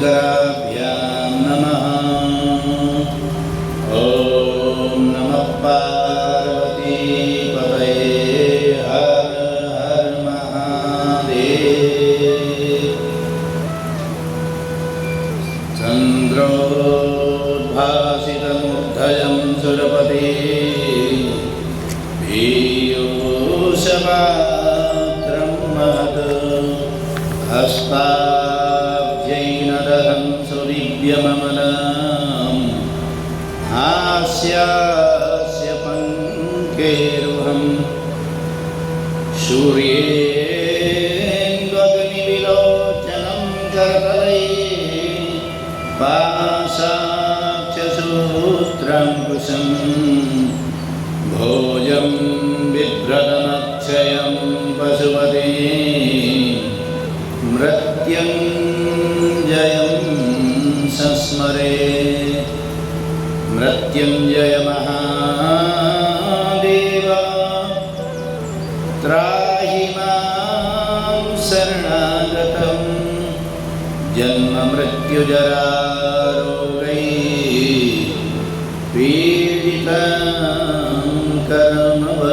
श्रीशङ्कराभ्यां नमः। ॐ नमः पार्वतीपतये हर हर महादेव। चन्द्रोद्भासितमूर्धजं सुरपते पीयूषपात्रं महत् हस्ताब्जैनदहं सुदिव्यममलं हास्यास्य पङ्केरुहं सूर्येन्द्वग्निविलोचनं करतलैः पाशाक्षसूत्रं भोजं बिभ्रतमक्षयं पशुपते मृत्युञ्जयं संस्मरे। मृत्युञ्जय महादेव त्राहि मां शरणागतं जन्ममृत्युजरारोगैः पीडितं कर्मबन्धनैः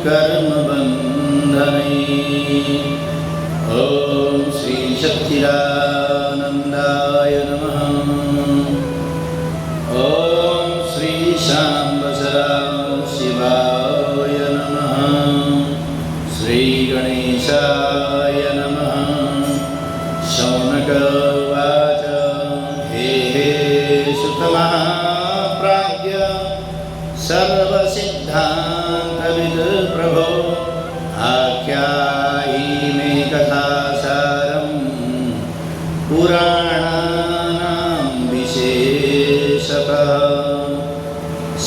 कर्मबन्धनैः। ॐ श्री सच्चिदानन्दाय नमः। ॐ श्री शाम्ब सदाशिवाय नमः। श्री गणेशाय नमः। शौनक उवाच हे सुतमहाप्राज्ञ सर्वसिद्धान्तविद् प्रभो आख्यायि मे कथासारं पुराणानां विशेषतः।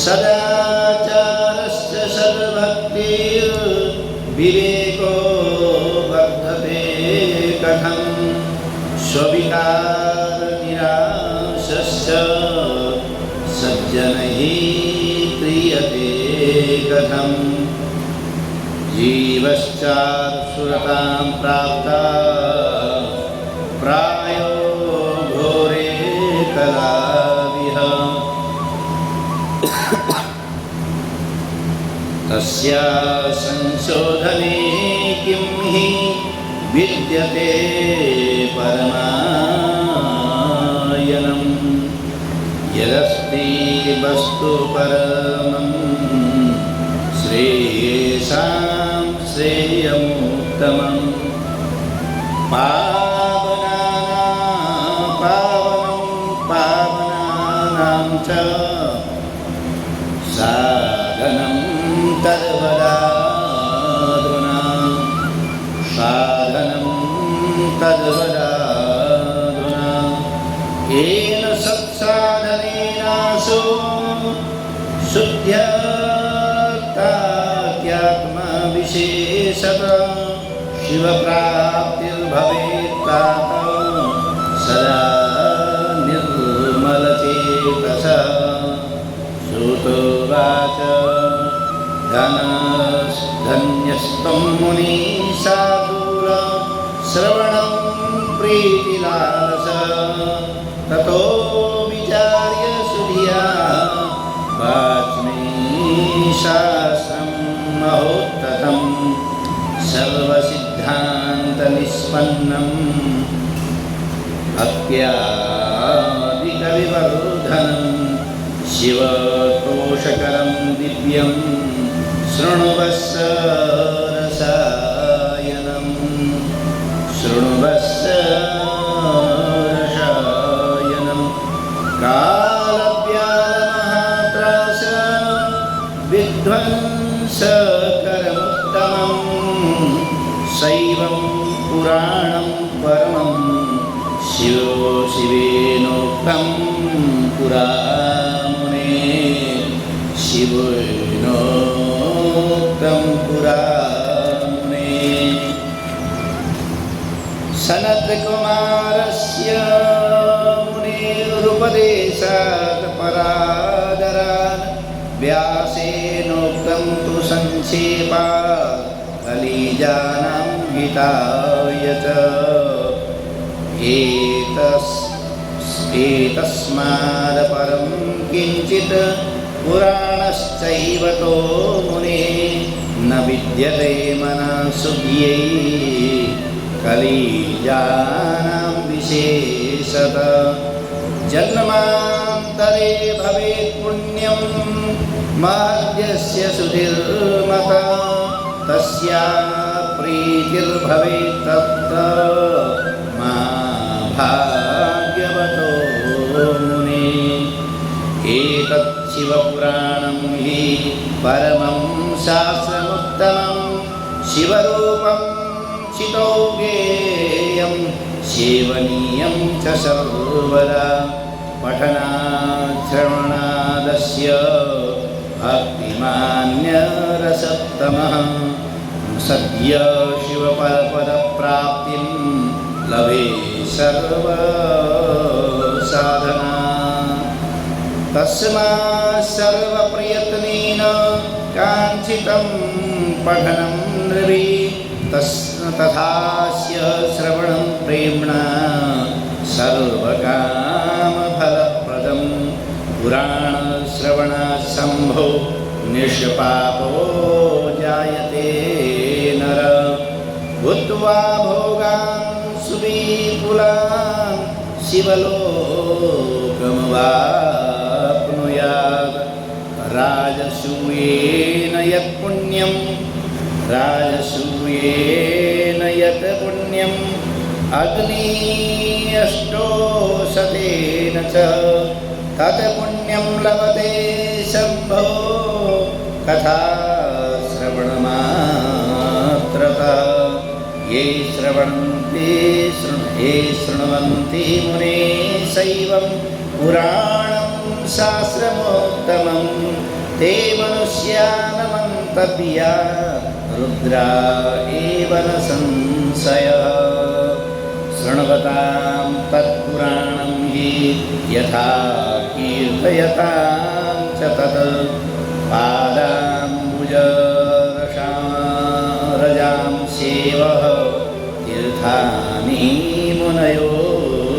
सदाचारश्च सद्भक्तिर्विवेको वर्धते कथं स्वविकारनिराशश्च सज्जनैः क्रियते कथम्। जीवश्चासुरतां प्राप्ता प्रायो घोरे कलाविह। तस्या संशोधने किं हि विद्यते परमायनं। यदस्ति वस्तु परमं श्रेयसां श्रेयमुत्तमं। पावनानां च साधनं तद्वदाधुना। साधनं तद्वदाधुना। येन सत्साधनेनासो शुद्ध्यत्माविशेषतः शिवप्राप्तिर्भवेत् सदा निर्मलचेतसः। श्रुतोवाच धन्यस्त्वं मुनिसाधुर श्रवणं प्रीतिलालसः। ततो विचार्य सुधिया वाच्मीशास्त्रं महोत्ततं सर्वसिद्धान्तनिष्पन्नम् भक्त्यादिकविवर्धनं शिवतोषकरं दिव्यं शृण्वस्य रसायनं। शृण्वस्य रसायनं कालव्यालमहात्रास विध्वंसकरमुत्तमं। शैवं पुराणं परमं शिवो शिवेनोक्तं पुरा मुने। शिवेनोक्तं पुरा मुने। सनत्कुमारस्य मुनिरुपदेशात् परादरान् व्यासेनोक्तं तु संक्षेपात् कलिजानां हिताय च एतस्माद् परं किञ्चित् पुराणश्चैव तो मुने न विद्यते मनसुज्ञै कलिजानां विशेषत जन्मान्तरे भवेत् पुण्यं मार्गस्य सुधीर्मत तस्या प्रीतिर्भवेत् तत्र भाग्यवतो मुने एतत् शिवपुराणं हि परमं शास्त्रमुत्तमं शिवरूपं चितो ज्ञेयं सेवनीयं च सर्वदा पठनाश्रवणादस्य भक्तिमान्यरसत्तमः सद्य शिवपदप्राप्तिं लभे सर्वसाधना तस्मात् सर्वप्रयत्नेन काञ्चितं पठनं नृभि तथास्य श्रवणं प्रेम्णा सर्वकामफलप्रदं पुराणश्रवणात् शम्भो निष्पापो जायते नर भूत्वा भोगान् सुविपुलान् शिवलोकमवाप्नुयात् राजसूयेन यत् पुण्यम् अग्निष्टोषतेन च तत् पुण्यं लभते शम्भो कथा श्रवणमात्रतः ये शृण्वन्ति मुने शैवं पुराणं शास्त्रमोत्तमं ते मनुष्या न मन्तव्या रुद्रा एव न संशयः शृण्वतां तत्पुराणं हि यथा कीर्तयतां च तत् पादाम्बुजरजां सेवः तीर्थानि मुनयो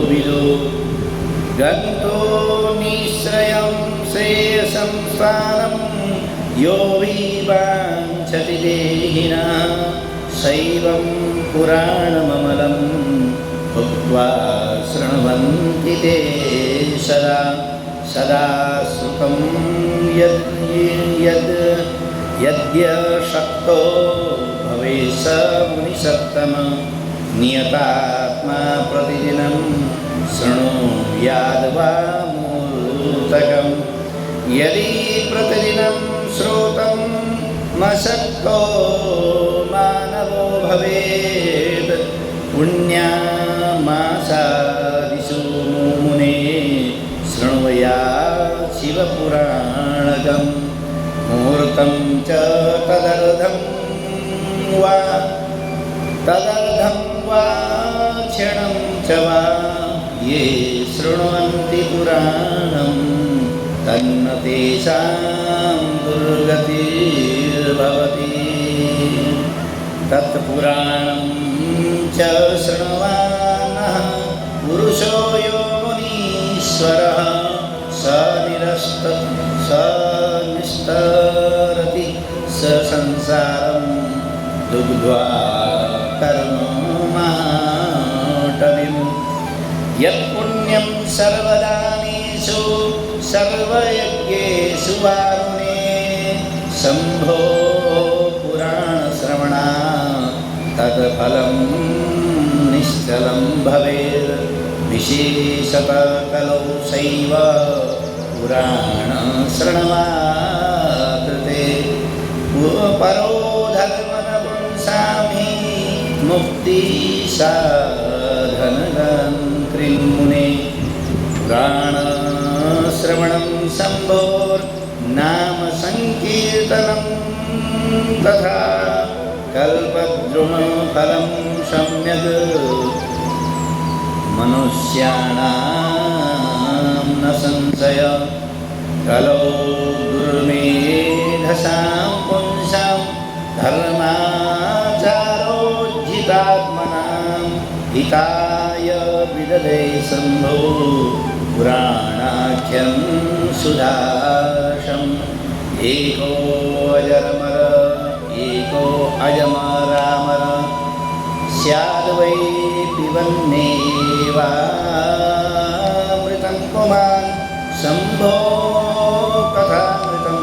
विदु गन्तो निःश्रयं श्रेयसं स्थानं यो विवाञ्छति देहिनः शैवं पुराणममलं भुक्त्वा शृण्वन्ति ते सदा सदा सुखं यद्यशक्तो भवेत् स मुनिसत्तम नियतात्मा प्रतिदिनं शृणुयाद्वा मूर्तकं यदि प्रतिदिनं श्रोतं मशक्तो मानवो भवेत् पुण्यामासादिषु मुने शृण्वयात् शिवपुराणकं मुहूर्तं च तदर्धं वा क्षणं च वा ये शृण्वन्ति पुराणं तन्न तेषां दुर्गतिर्भवति तत्पुराणं च शृण्वानः पुरुषो यो मुनीश्वरः स निस्तरति स संसारं दुग्ध्वा कर्ममाटविं यत्पुण्यं सर्वदानेषु सर्वयज्ञेषु वारुणे शम्भो पुराणश्रवणा तत्फलं निश्चलं भवेत् विशेषतः कलौ शैव पुराणश्रवणात् परो धर्मनपुंसामि मुक्तिसाधनगन्त्रिं मुने पुराणश्रवणं शम्भोर्नाम संकीर्तनं तथा कल्पद्रुमफलं सम्यग् मनुष्याणां न संशय कलौ दुर्मेधसां पुंसां धर्माचरणेन हिताय विदधे शम्भो पुराणाख्यं सुधारसम् एको अजरमर एको अजमरामर स्याद् वै पिबन्नेवामृतं पुमान् शम्भो कथामृतं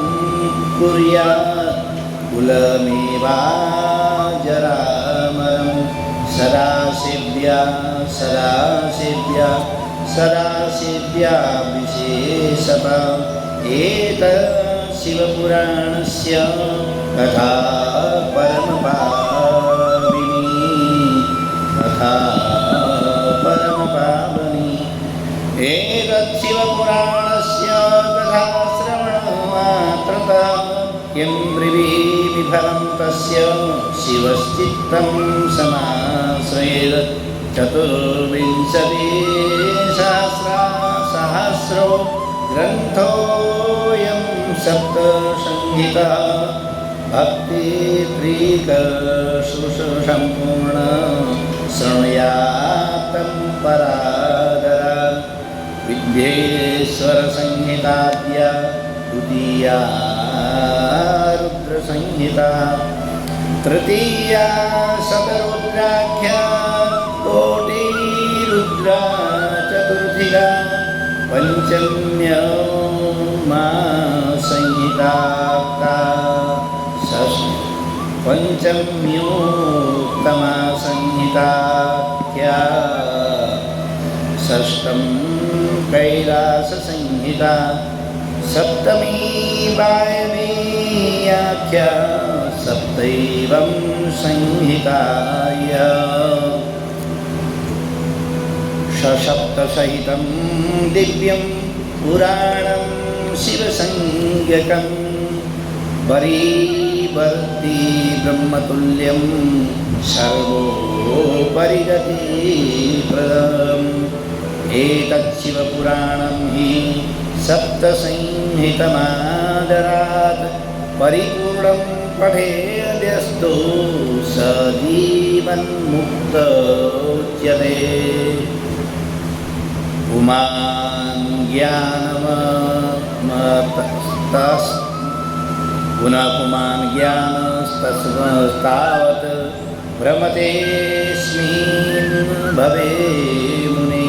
कुर्यात् कुलमेवाजरामरं सदा सेव्या विशेषतः एतत् शिवपुराणस्य कथा परमपावनी एतत् शिवपुराणस्य कथा श्रवणमात्रतः किं ब्रवीमि फलं तस्य शिवश्चित्तं समाश्रयेत् चतुर्विंशतिसहस्रो ग्रन्थोऽयं सप्तसंहिता भक्तित्रिकसुसम्पूर्ण शृणुयातं परादरा विद्येश्वरसंहिताद्या द्वितीया रुद्रसंहिता तृतीया शतरुद्राख्या कोटिरुद्रा चतुर्थिका पंचम्या संहिता पंचम्योत्तमा संहिताख्या षष्ठं कैलाससंहिता सप्तमी वायवीयाख्या सप्तैवं संहिताय ससप्तसहितं दिव्यं पुराणं शिवसंज्ञकं वरीवर्ति ब्रह्मतुल्यं सर्वोपरिगतिप्रदम् एतत् शिवपुराणं हि सप्तसंहितमादरात् परिपूर्णं पठेद्यस्तु स जीवन्मुक्तोच्यते पुमान् ज्ञानमतस्तस् पुनः पुमान् ज्ञानस्तस्तावत् भ्रमतेऽस्मिन् भवे मुने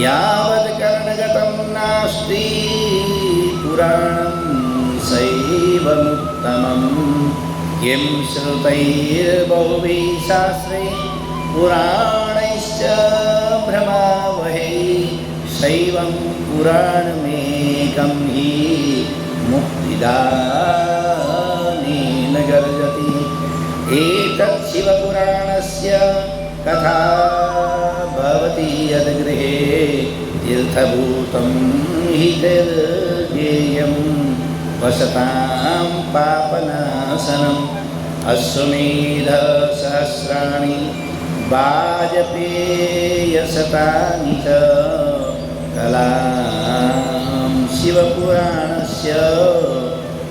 यावत् कर्णगतं नास्ति पुराणं सैवमुत्तमं किं श्रुतैर्बहुभिः शास्त्रैः पुराणैश्च भ्रमावहै शैवं पुराणमेकं हि मुक्तिदानेन गर्जति एतत् शिवपुराणस्य कथा भवति यद्गृहे तीर्थभूतं हि तद्गेयं वसतां पापनाशनम् अश्वमेधसहस्राणि वाजपेयशतानि च कलां शिवपुराणस्य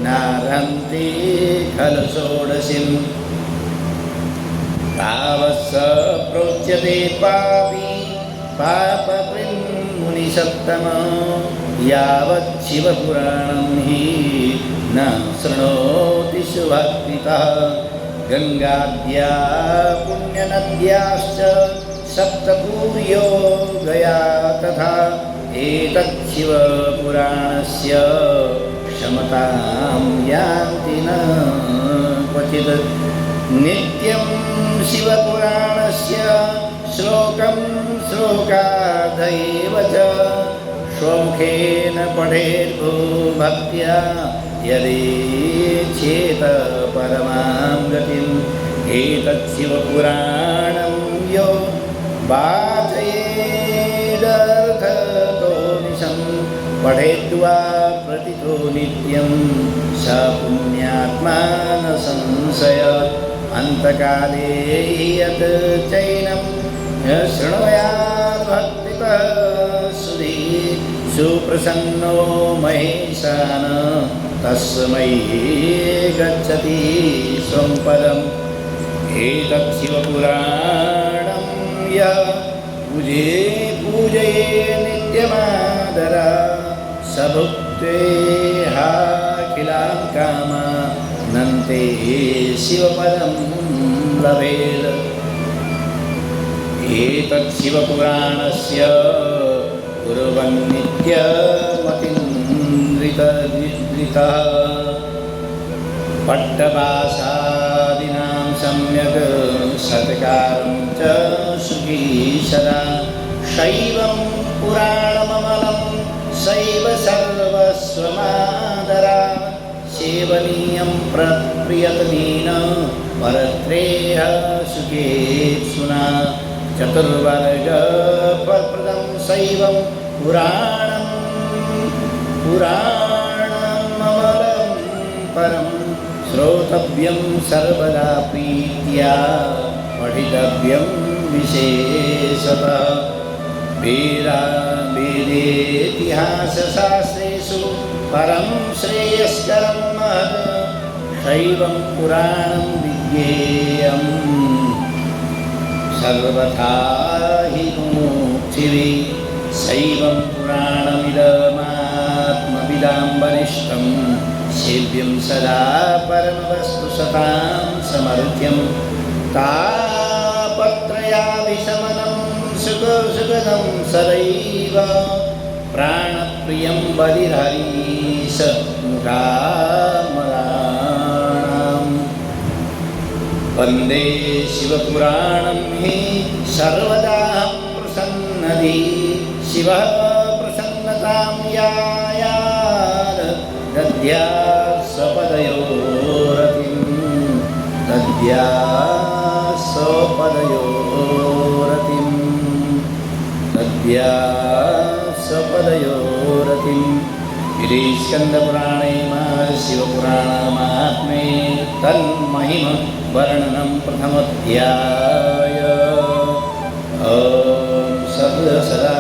नारन्ति खलु षोडशीम् तावत् स प्रोच्यते पापी पापकृन्मुनिसत्तम यावत् शिवपुराणं हि न शृणोति सुभक्तितः गङ्गाद्या पुण्यनद्याश्च सप्तपूर्यो गया तथा एतत् शिवपुराणस्य क्षमतां यान्ति न क्वचित् नित्यं शिवपुराणस्य श्लोकं श्लोकाधैव च स्वमुखेन पठेद्भो भक्त्या यदेच्छेत परमां गतिम् एतत् शिवपुराणं यो वाचयेदर्थतो निशं पठेद्वा प्रतितो नित्यं स पुण्यात्मा न संशय अन्तकाले यत् चैनं शृणुयात् भक्तितः सुधी सुप्रसन्नो महेशान तस्मै गच्छति स्वं पदम् एतत् शिवपुराणं पूजे पूजये नित्यमादरा सभुक्तेहाखिलां कामानन्ते शिवपदं लभेत्। एतत् शिवपुराणस्य कुर्वन्नित्यमतीन्द्रितः पट्टभाषादीनां सम्यक् सत्कारं च सुखी सदा। शैवं पुराणममलं शैव सर्वस्वमादरा सेवनीयं प्रियतमेन परत्रेह सुखेप्सुना। चतुर्वर्गप्रदं शैवं पुराणममलं परं श्रोतव्यं सर्वदा प्रीत्या पठितव्यं विशेषतः। वेदेतिहासशास्त्रेषु परं श्रेयस्करं महत् शैवं पुराणं विज्ञेयम् सर्वथा हि मुमुक्षिभिः। शैवं पुराणमिदमात्मविदां वरिष्ठं सेव्यं सदा परमवस्तुसतां समर्थ्यं। तापत्रयाभिशमनं सुखदं सदैव प्राणप्रियं बलिहरीश मुखामराणाम्। वन्दे शिवपुराणं हि सर्वदा प्रसन्नति। शिवः प्रसन्नतां यायाद दद्यात् स्वपदयोरतिं इति स्कन्दपुराणे शिवपुराणमाहात्म्ये तन्महिम वर्णनं प्रथमोऽध्याय। ॐ सदा